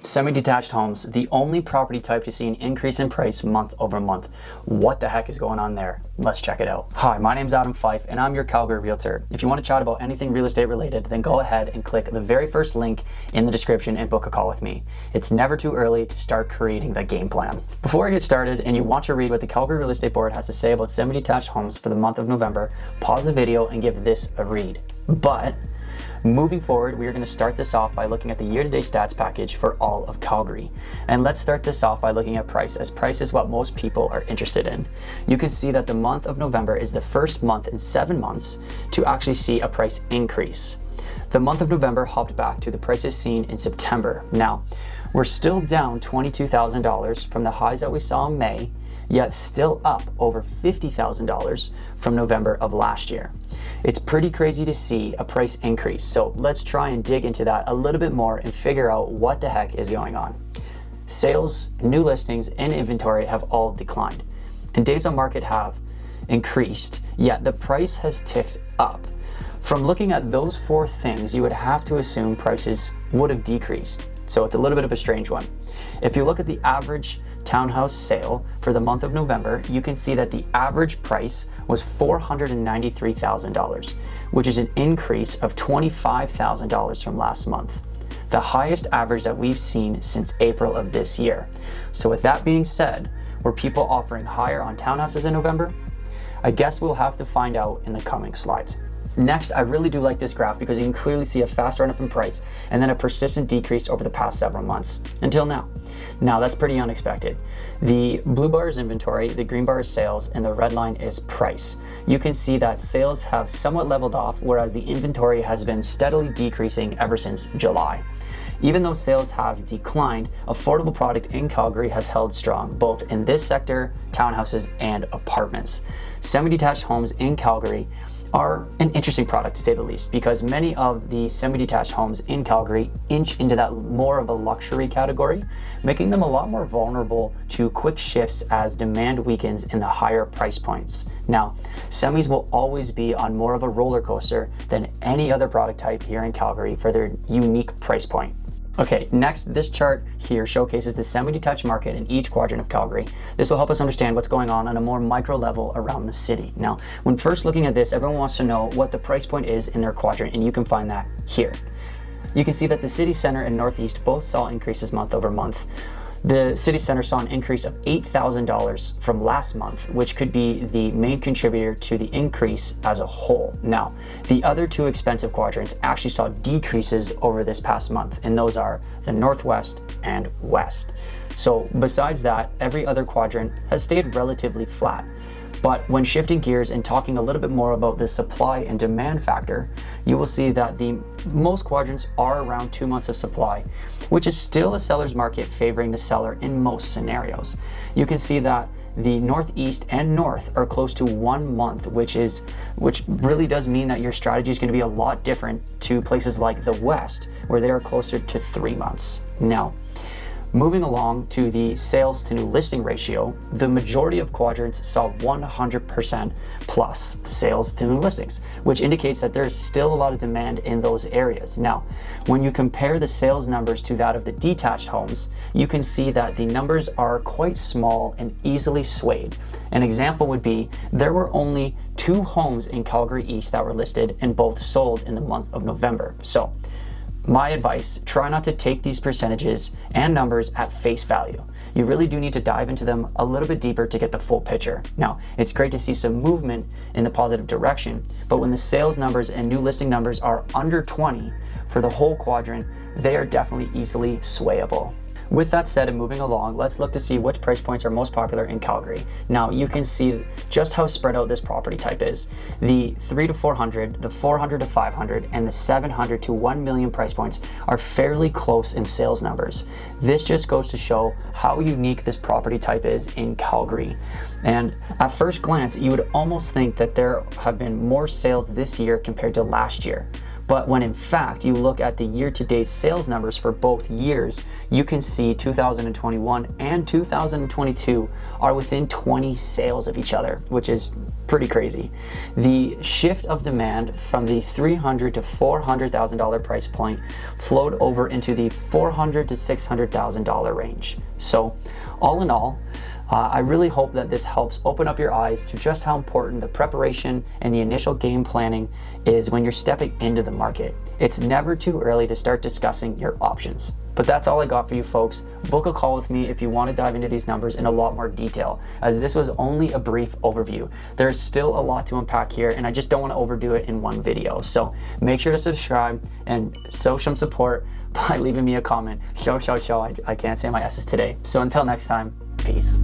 Semi-detached homes, the only property type to see an increase in price month over month. What the heck is going on there? Let's check it out. Hi, my name's Fyfe and I'm your Calgary Realtor. If you want to chat about anything real estate related, then go ahead and click the very first link in the description and book a call with me. It's never too early to start creating the game plan. Before I get started and you want to read what the Calgary Real Estate Board has to say about semi-detached homes for the month of November, pause the video and give this a read. But moving forward, we are going to start this off by looking at the year-to-date stats package for all of Calgary. And let's start this off by looking at price, as price is what most people are interested in. You can see that the month of November is the first month in 7 months to actually see a price increase. The month of November hopped back to the prices seen in September. Now, we're still down $22,000 from the highs that we saw in May, yet still up over $50,000 from November of last year. It's pretty crazy to see a price increase, so let's try and dig into that a little bit more and figure out what the heck is going on. Sales, new listings, and inventory have all declined, and days on market have increased, yet the price has ticked up. From looking at those four things, you would have to assume prices would have decreased, so it's a little bit of a strange one. If you look at the average townhouse sale for the month of November, you can see that the average price was $493,000, which is an increase of $25,000 from last month, the highest average that we've seen since April of this year. So with that being said, were people offering higher on townhouses in November? I guess we'll have to find out in the coming slides. Next, I really do like this graph because you can clearly see a fast run up in price and then a persistent decrease over the past several months, until now. Now, that's pretty unexpected. The blue bar is inventory, the green bar is sales, and the red line is price. You can see that sales have somewhat leveled off, whereas the inventory has been steadily decreasing ever since July. Even though sales have declined, affordable product in Calgary has held strong, both in this sector, townhouses, and apartments. Semi-detached homes in Calgary are an interesting product, to say the least, because many of the semi-detached homes in Calgary inch into that more of a luxury category, making them a lot more vulnerable to quick shifts as demand weakens in the higher price points. Now, semis will always be on more of a roller coaster than any other product type here in Calgary for their unique price point. Okay, next, this chart here showcases the semi-detached market in each quadrant of Calgary. This will help us understand what's going on a more micro level around the city. Now, when first looking at this, everyone wants to know what the price point is in their quadrant, and you can find that here. You can see that the city center and northeast both saw increases month over month. The city center saw an increase of $8,000 from last month, which could be the main contributor to the increase as a whole. Now, the other two expensive quadrants actually saw decreases over this past month, and those are the northwest and west. So besides that, every other quadrant has stayed relatively flat. But when shifting gears and talking a little bit more about the supply and demand factor, you will see that the most quadrants are around 2 months of supply, which is still a seller's market favoring the seller in most scenarios. You can see that the northeast and north are close to 1 month, which really does mean that your strategy is going to be a lot different to places like the west, where they are closer to 3 months. Now, moving along to the sales to new listing ratio, the majority of quadrants saw 100% plus sales to new listings, which indicates that there's still a lot of demand in those areas. Now, when you compare the sales numbers to that of the detached homes, you can see that the numbers are quite small and easily swayed. An example would be there were only 2 homes in Calgary East that were listed, and both sold in the month of November. So, my advice, try not to take these percentages and numbers at face value. You really do need to dive into them a little bit deeper to get the full picture. Now, it's great to see some movement in the positive direction, but when the sales numbers and new listing numbers are under 20 for the whole quadrant, they are definitely easily swayable. With that said, and moving along, let's look to see which price points are most popular in Calgary. Now, you can see just how spread out this property type is. The 3 to 400, the 400 to 500, and the 700 to 1 million price points are fairly close in sales numbers. This just goes to show how unique this property type is in Calgary. And at first glance, you would almost think that there have been more sales this year compared to last year. But when in fact you look at the year-to-date sales numbers for both years, you can see 2021 and 2022 are within 20 sales of each other, which is pretty crazy. The shift of demand from the $300,000 to $400,000 price point flowed over into the $400,000 to $600,000 range. So all in all, I really hope that this helps open up your eyes to just how important the preparation and the initial game planning is when you're stepping into the market. It's never too early to start discussing your options. But that's all I got for you folks. Book a call with me if you want to dive into these numbers in a lot more detail, as this was only a brief overview. There's still a lot to unpack here, and I just don't want to overdo it in one video. So make sure to subscribe and show some support by leaving me a comment. Show. I can't say my S's today. So until next time, peace.